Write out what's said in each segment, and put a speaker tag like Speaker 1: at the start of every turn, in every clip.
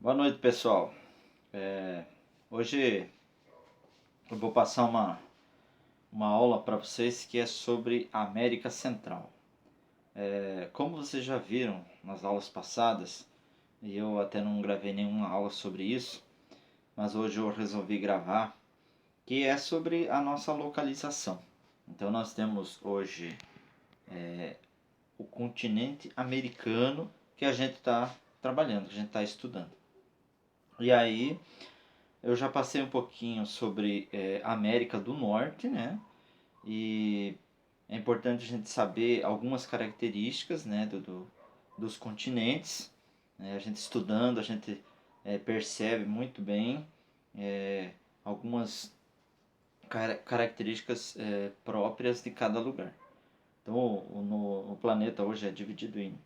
Speaker 1: Boa noite, pessoal. Hoje eu vou passar uma aula para vocês que é sobre a América Central. Como vocês já viram nas aulas passadas, e eu até não gravei nenhuma aula sobre isso, mas hoje eu resolvi gravar, que é sobre a nossa localização. Então nós temos hoje o continente americano que a gente está trabalhando, que a gente está estudando. E aí eu já passei um pouquinho sobre a América do Norte, né? E é importante a gente saber algumas características, né, dos continentes. Né? A gente estudando, a gente percebe muito bem algumas características próprias de cada lugar. Então, o planeta hoje é dividido em,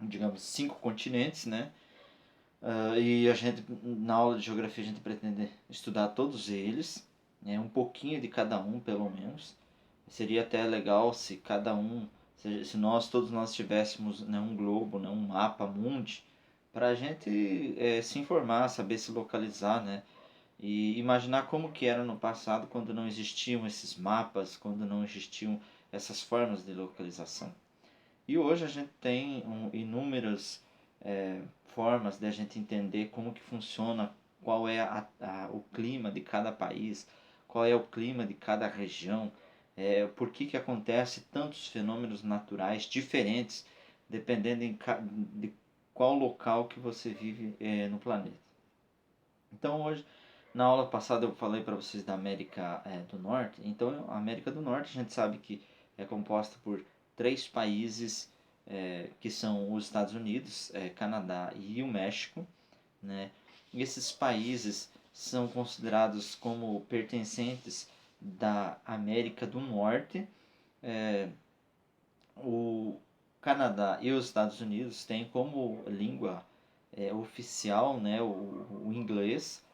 Speaker 1: digamos, 5 continentes, né? E a gente, na aula de geografia, a gente pretende estudar todos eles, né, um pouquinho de cada um, pelo menos. Seria até legal se cada um, se todos nós tivéssemos, né, um globo, né, um mapa mundi, para a gente se informar, saber se localizar, né, e imaginar como que era no passado, quando não existiam esses mapas, quando não existiam essas formas de localização. E hoje a gente tem inúmeras formas de a gente entender como que funciona, qual é o clima de cada país, qual é o clima de cada região, por que acontece tantos fenômenos naturais diferentes, dependendo de qual local que você vive no planeta. Então hoje, na aula passada eu falei para vocês da América do Norte. Então a América do Norte a gente sabe que é composta por 3 países que são os Estados Unidos, Canadá e o México, né? E esses países são considerados como pertencentes da América do Norte. O Canadá e os Estados Unidos têm como língua oficial, né, o inglês.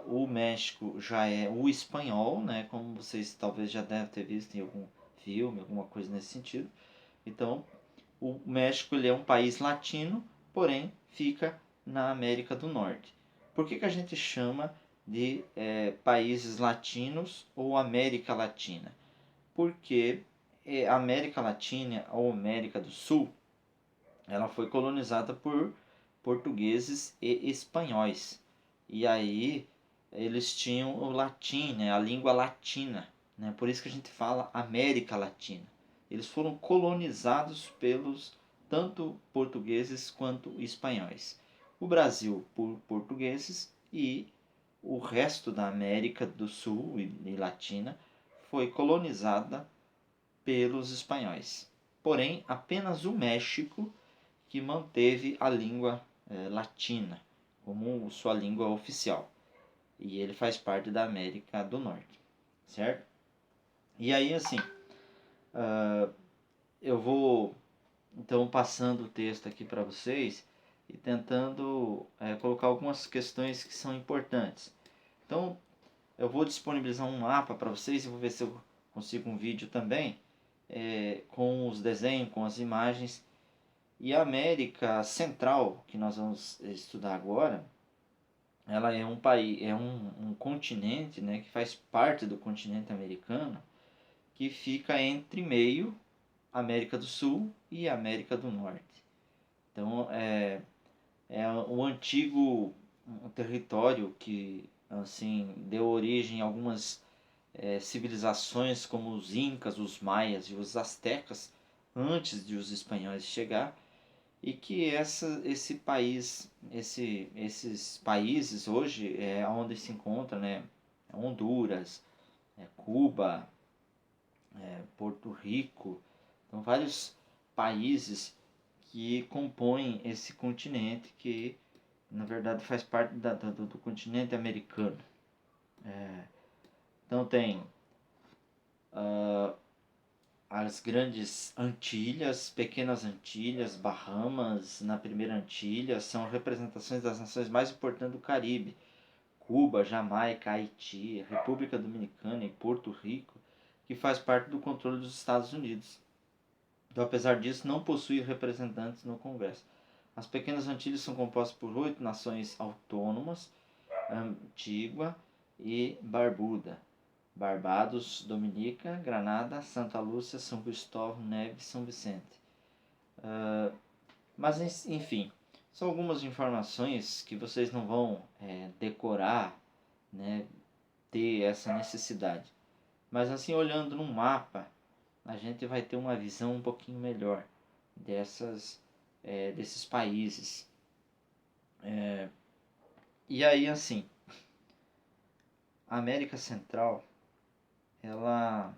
Speaker 1: O México já é o espanhol, né, como vocês talvez já devem ter visto em algum filme, alguma coisa nesse sentido. Então, o México ele é um país latino, porém fica na América do Norte. Por que a gente chama de países latinos ou América Latina? Porque a América Latina ou América do Sul, ela foi colonizada por portugueses e espanhóis. E aí eles tinham o latim, né, a língua latina, né? Por isso que a gente fala América Latina. Eles foram colonizados pelos tanto portugueses quanto espanhóis. O Brasil por portugueses e o resto da América do Sul e Latina foi colonizada pelos espanhóis. Porém, apenas o México que manteve a língua latina como sua língua oficial. E ele faz parte da América do Norte, certo? E aí, assim, eu vou então passando o texto aqui para vocês e tentando colocar algumas questões que são importantes. Então, eu vou disponibilizar um mapa para vocês e vou ver se eu consigo um vídeo também com os desenhos, com as imagens. E a América Central, que nós vamos estudar agora, ela é um país, um continente, né, que faz parte do continente americano, que fica entre meio América do Sul e América do Norte. Então é o antigo território que assim deu origem a algumas civilizações como os Incas, os Maias e os Astecas antes de os espanhóis chegar, e que esse país, esses países hoje é onde se encontra, né, Honduras, Cuba, Porto Rico, então vários países que compõem esse continente que na verdade faz parte do continente americano. Então tem as grandes Antilhas, pequenas Antilhas, Bahamas na primeira Antilha, são representações das nações mais importantes do Caribe. Cuba, Jamaica, Haiti, República Dominicana e Porto Rico, que faz parte do controle dos Estados Unidos. Então, apesar disso, não possui representantes no Congresso. As Pequenas Antilhas são compostas por 8 nações autônomas: Antígua e Barbuda, Barbados, Dominica, Granada, Santa Lúcia, São Cristóvão, Neves e São Vicente. Mas enfim, são algumas informações que vocês não vão decorar, né, ter essa necessidade. Mas assim, olhando no mapa, a gente vai ter uma visão um pouquinho melhor desses países. E aí, assim, a América Central, ela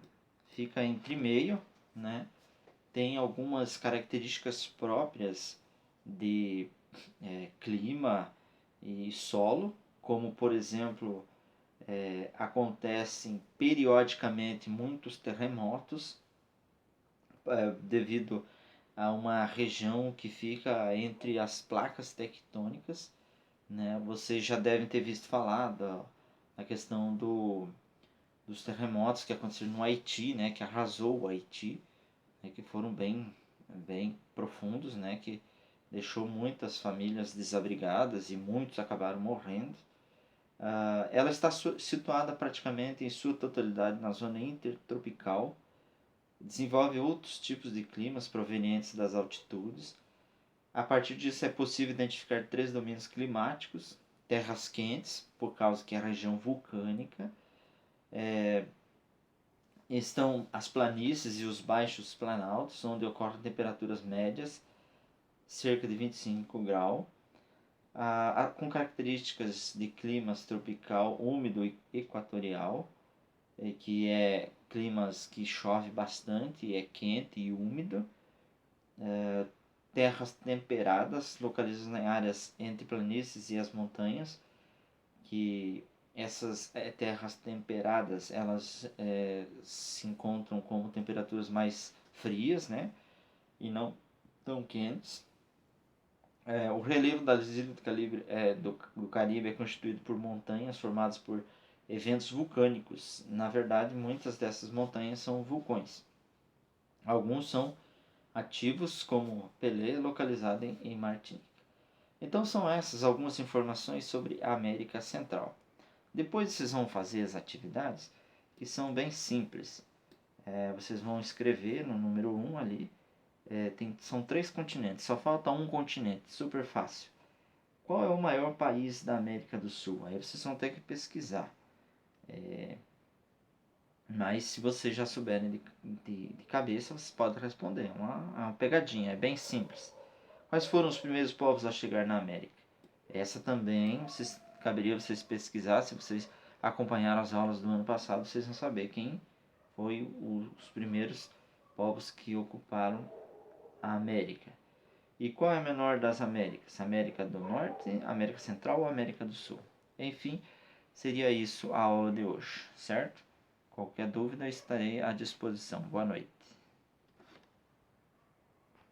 Speaker 1: fica entre meio, né? Tem algumas características próprias de clima e solo, como por exemplo, acontecem periodicamente muitos terremotos, devido a uma região que fica entre as placas tectônicas, né? Vocês já devem ter visto falar da questão dos terremotos que aconteceram no Haiti, né? Que arrasou o Haiti, né? Que foram bem profundos, né? Que deixou muitas famílias desabrigadas e muitos acabaram morrendo. Ela está situada praticamente em sua totalidade na zona intertropical. Desenvolve outros tipos de climas provenientes das altitudes. A partir disso é possível identificar 3 domínios climáticos: terras quentes, por causa que é a região vulcânica, estão as planícies e os baixos planaltos, onde ocorrem temperaturas médias, cerca de 25 graus, com características de climas tropical, úmido e equatorial, que é climas que chove bastante, é quente e úmido. Terras temperadas, localizadas em áreas entre planícies e as montanhas, que essas terras temperadas, elas se encontram com temperaturas mais frias, né, e não tão quentes. O relevo das ilhas do Caribe é constituído por montanhas formadas por eventos vulcânicos. Na verdade, muitas dessas montanhas são vulcões. Alguns são ativos, como Pelé, localizado em Martinica. Então são essas algumas informações sobre a América Central. Depois vocês vão fazer as atividades, que são bem simples. Vocês vão escrever no número 1 ali. São 3 continentes, só falta um continente, super fácil. Qual é o maior país da América do Sul? Aí vocês vão ter que pesquisar. Mas se vocês já souberem de cabeça, vocês podem responder. Uma pegadinha, é bem simples. Quais foram os primeiros povos a chegar na América? Essa também caberia vocês pesquisar. Se vocês acompanharam as aulas do ano passado, vocês vão saber quem foi os primeiros povos que ocuparam a América. E qual é a menor das Américas? América do Norte, América Central ou América do Sul? Enfim, seria isso a aula de hoje, certo? Qualquer dúvida, estarei à disposição. Boa noite.